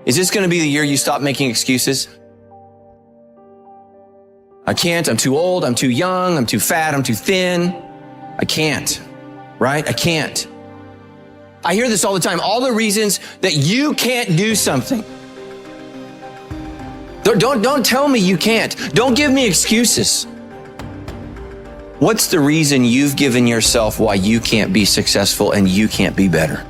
Is this going to be the year you stop making excuses? I can't, I'm too old, I'm too young, I'm too fat, I'm too thin. I can't, right? I can't. I hear this all the time, all the reasons that you can't do something. Don't tell me you can't. Don't give me excuses. What's the reason you've given yourself why you can't be successful and you can't be better?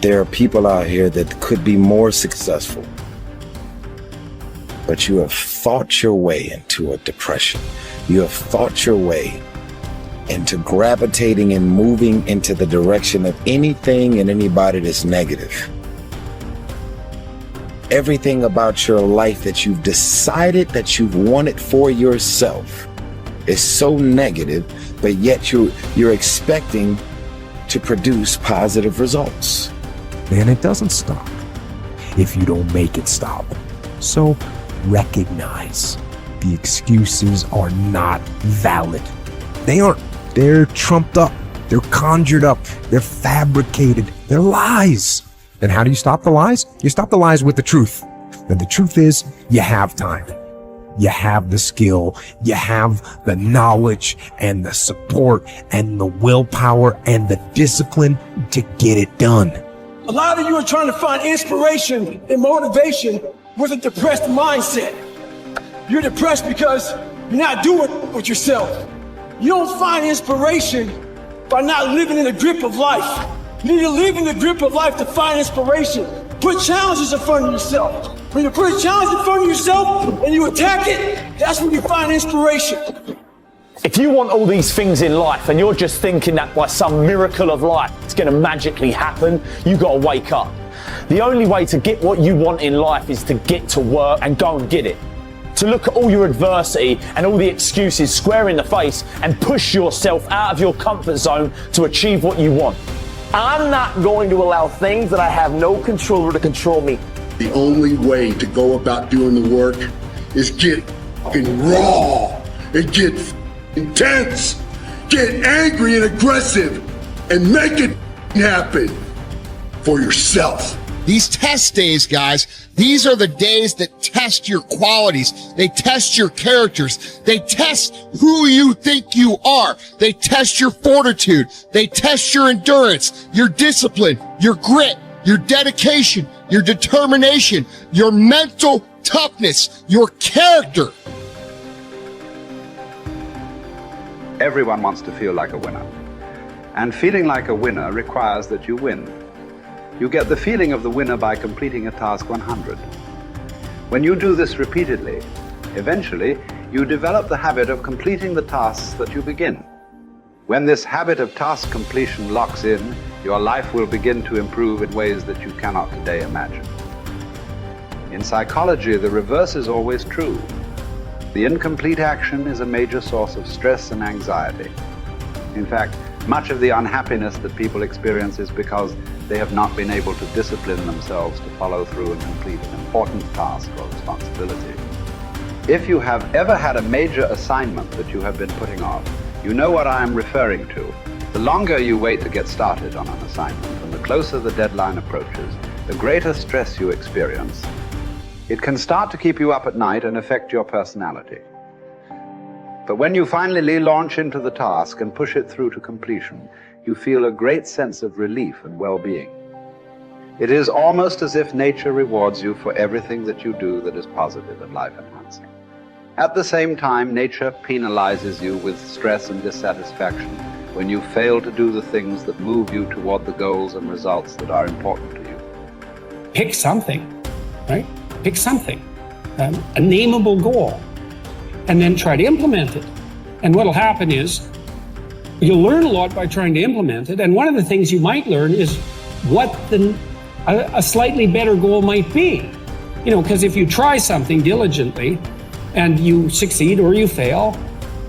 There are people out here that could be more successful, but you have thought your way into a depression. You have thought your way into gravitating and moving into the direction of anything and anybody that's negative. Everything about your life that you've decided that you've wanted for yourself is so negative, but yet you're expecting to produce positive results. And it doesn't stop if you don't make it stop. So recognize the excuses are not valid. They aren't. They're trumped up. They're conjured up. They're fabricated. They're lies. And how do you stop the lies? You stop the lies with the truth. And the truth is, you have time. You have the skill. You have the knowledge and the support and the willpower and the discipline to get it done. A lot of you are trying to find inspiration and motivation with a depressed mindset. You're depressed because you're not doing with yourself. You don't find inspiration by not living in the grip of life. You need to live in the grip of life to find inspiration. Put challenges in front of yourself. When you put a challenge in front of yourself and you attack it, that's when you find inspiration. If you want all these things in life and you're just thinking that by some miracle of life it's going to magically happen, you got to wake up. The only way to get what you want in life is to get to work and go and get it. To look at all your adversity and all the excuses square in the face and push yourself out of your comfort zone to achieve what you want. I'm not going to allow things that I have no control over to control me. The only way to go about doing the work is get raw and get intense, get angry and aggressive, and make it happen for yourself. These test days, guys, these are the days that test your qualities. They test your characters. They test who you think you are. They test your fortitude. They test your endurance, your discipline, your grit, your dedication, your determination, your mental toughness, your character. Everyone wants to feel like a winner. And feeling like a winner requires that you win. You get the feeling of the winner by completing a task 100. When you do this repeatedly, eventually you develop the habit of completing the tasks that you begin. When this habit of task completion locks in, your life will begin to improve in ways that you cannot today imagine. In psychology, the reverse is always true. The incomplete action is a major source of stress and anxiety. In fact, much of the unhappiness that people experience is because they have not been able to discipline themselves to follow through and complete an important task or responsibility. If you have ever had a major assignment that you have been putting off, you know what I am referring to. The longer you wait to get started on an assignment and the closer the deadline approaches, the greater stress you experience. It can start to keep you up at night and affect your personality. But when you finally launch into the task and push it through to completion, you feel a great sense of relief and well-being. It is almost as if nature rewards you for everything that you do that is positive and life-enhancing. At the same time, nature penalizes you with stress and dissatisfaction when you fail to do the things that move you toward the goals and results that are important to you. Pick something, right? Pick something, a nameable goal, and then try to implement it. And what'll happen is you'll learn a lot by trying to implement it. And one of the things you might learn is what a slightly better goal might be. You know, because if you try something diligently and you succeed or you fail,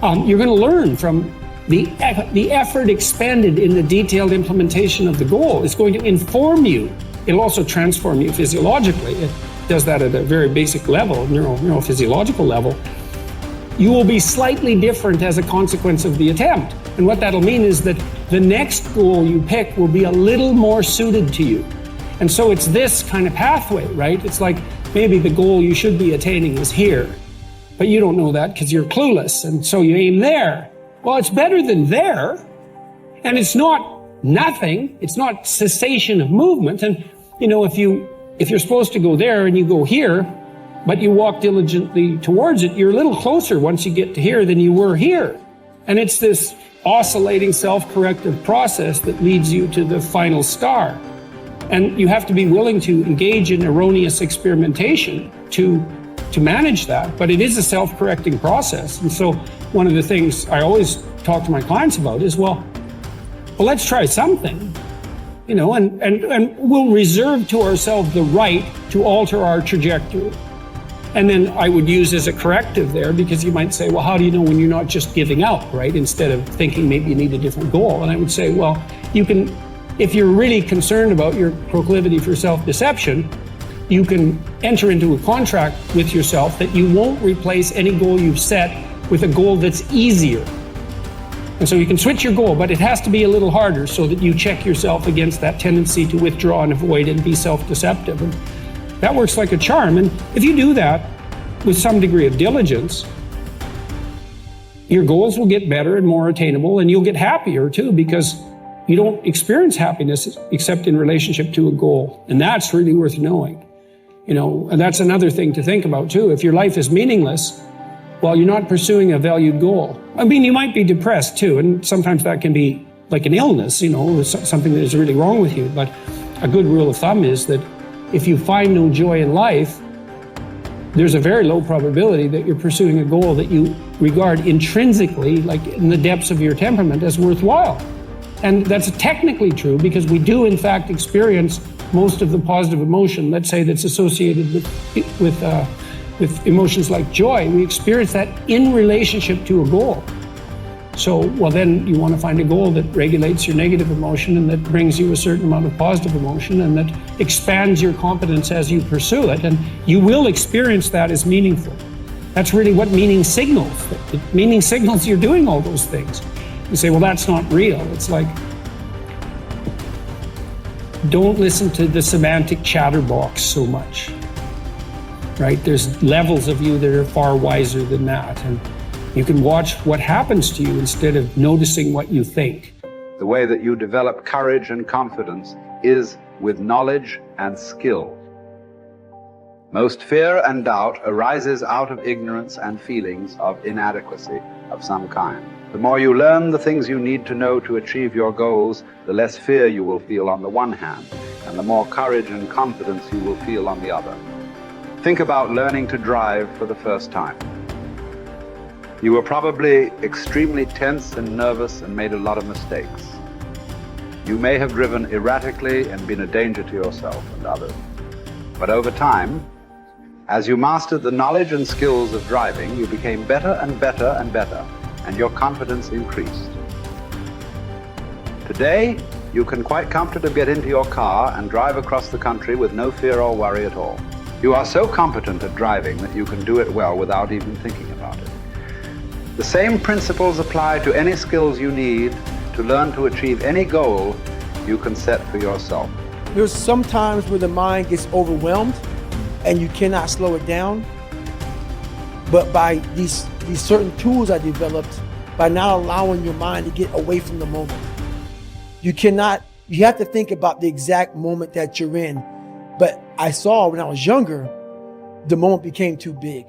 you're going to learn from the effort expended in the detailed implementation of the goal. It's going to inform you. It'll also transform you physiologically. It does that at a very basic level, neurophysiological level. You will be slightly different as a consequence of the attempt. And what that'll mean is that the next goal you pick will be a little more suited to you. And so it's this kind of pathway, right? It's like maybe the goal you should be attaining is here, but you don't know that because you're clueless. And so you aim there. Well, it's better than there. And it's not nothing. It's not cessation of movement. And, you know, if you're supposed to go there and you go here, but you walk diligently towards it, you're a little closer once you get to here than you were here. And it's this oscillating self-corrective process that leads you to the final star. And you have to be willing to engage in erroneous experimentation to manage that, but it is a self-correcting process. And so one of the things I always talk to my clients about is, well, let's try something, you know, and we'll reserve to ourselves the right to alter our trajectory. And then I would use as a corrective there, because you might say, well, how do you know when you're not just giving up, right? Instead of thinking maybe you need a different goal. And I would say, well, you can, if you're really concerned about your proclivity for self-deception, you can enter into a contract with yourself that you won't replace any goal you've set with a goal that's easier. And so you can switch your goal, but it has to be a little harder so that you check yourself against that tendency to withdraw and avoid and be self-deceptive. And that works like a charm. And if you do that with some degree of diligence, your goals will get better and more attainable, and you'll get happier too, because you don't experience happiness except in relationship to a goal. And that's really worth knowing. You know, and that's another thing to think about too. If your life is meaningless, well, you're not pursuing a valued goal. I mean, you might be depressed too, and sometimes that can be like an illness, you know, something that is really wrong with you. But a good rule of thumb is that if you find no joy in life, there's a very low probability that you're pursuing a goal that you regard intrinsically, like in the depths of your temperament, as worthwhile. And that's technically true, because we do in fact experience most of the positive emotion, let's say, that's associated with emotions like joy. We experience that in relationship to a goal. So, well, then you want to find a goal that regulates your negative emotion and that brings you a certain amount of positive emotion and that expands your competence as you pursue it. And you will experience that as meaningful. That's really what meaning signals. Meaning signals you're doing all those things. You say, well, that's not real. It's like, don't listen to the semantic chatterbox so much, right? There's levels of you that are far wiser than that. And you can watch what happens to you instead of noticing what you think. The way that you develop courage and confidence is with knowledge and skill. Most fear and doubt arises out of ignorance and feelings of inadequacy of some kind. The more you learn the things you need to know to achieve your goals, the less fear you will feel on the one hand, and the more courage and confidence you will feel on the other. Think about learning to drive for the first time. You were probably extremely tense and nervous and made a lot of mistakes. You may have driven erratically and been a danger to yourself and others. But over time, as you mastered the knowledge and skills of driving, you became better and better and better, and your confidence increased. Today, you can quite comfortably get into your car and drive across the country with no fear or worry at all. You are so competent at driving that you can do it well without even thinking about it. The same principles apply to any skills you need to learn to achieve any goal you can set for yourself. There's some times where the mind gets overwhelmed and you cannot slow it down. But by these certain tools I developed, by not allowing your mind to get away from the moment. You have to think about the exact moment that you're in. But I saw when I was younger, the moment became too big.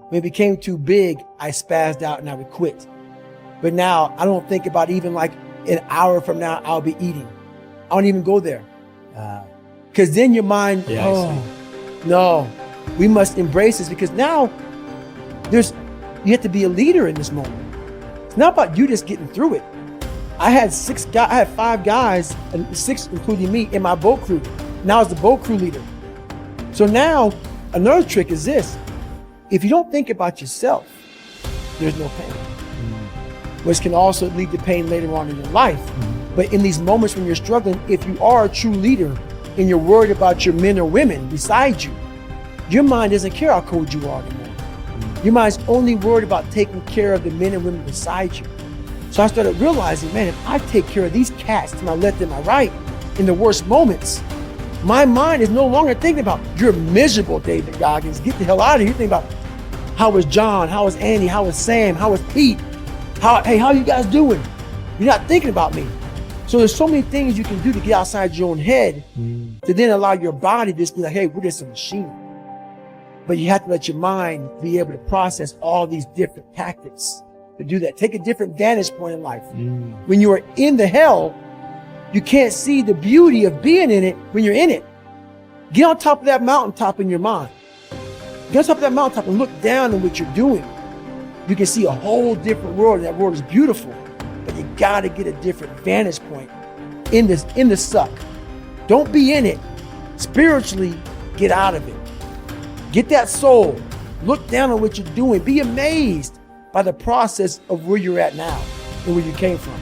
When it became too big, I spazzed out and I would quit. But now I don't think about even like an hour from now, I'll be eating. I don't even go there. Because then your mind, no, we must embrace this, because now you have to be a leader in this moment. It's not about you just getting through it. I had 5 guys, and 6 including me, in my boat crew. Now I was the boat crew leader. So now another trick is this. If you don't think about yourself, there's no pain, which can also lead to pain later on in your life. But in these moments when you're struggling, if you are a true leader and you're worried about your men or women beside you, your mind doesn't care how cold you are anymore. Your mind's only worried about taking care of the men and women beside you. So I started realizing, man, if I take care of these cats to my left and my right in the worst moments, My mind is no longer thinking about, you're miserable, David Goggins. Get the hell out of here. You think about, how was John? How was Andy? How was Sam? How was Pete? Hey, how you guys doing? You're not thinking about me. So there's so many things you can do to get outside your own head to then allow your body to just be like, hey, we're just a machine. But you have to let your mind be able to process all these different tactics to do that. Take a different vantage point in life. When you are in the hell, you can't see the beauty of being in it when you're in it. Get on top of that mountaintop in your mind. Get on top of that mountaintop and look down on what you're doing. You can see a whole different world, and that world is beautiful. But you gotta get a different vantage point in the suck. Don't be in it. Spiritually, get out of it. Get that soul. Look down on what you're doing. Be amazed by the process of where you're at now and where you came from.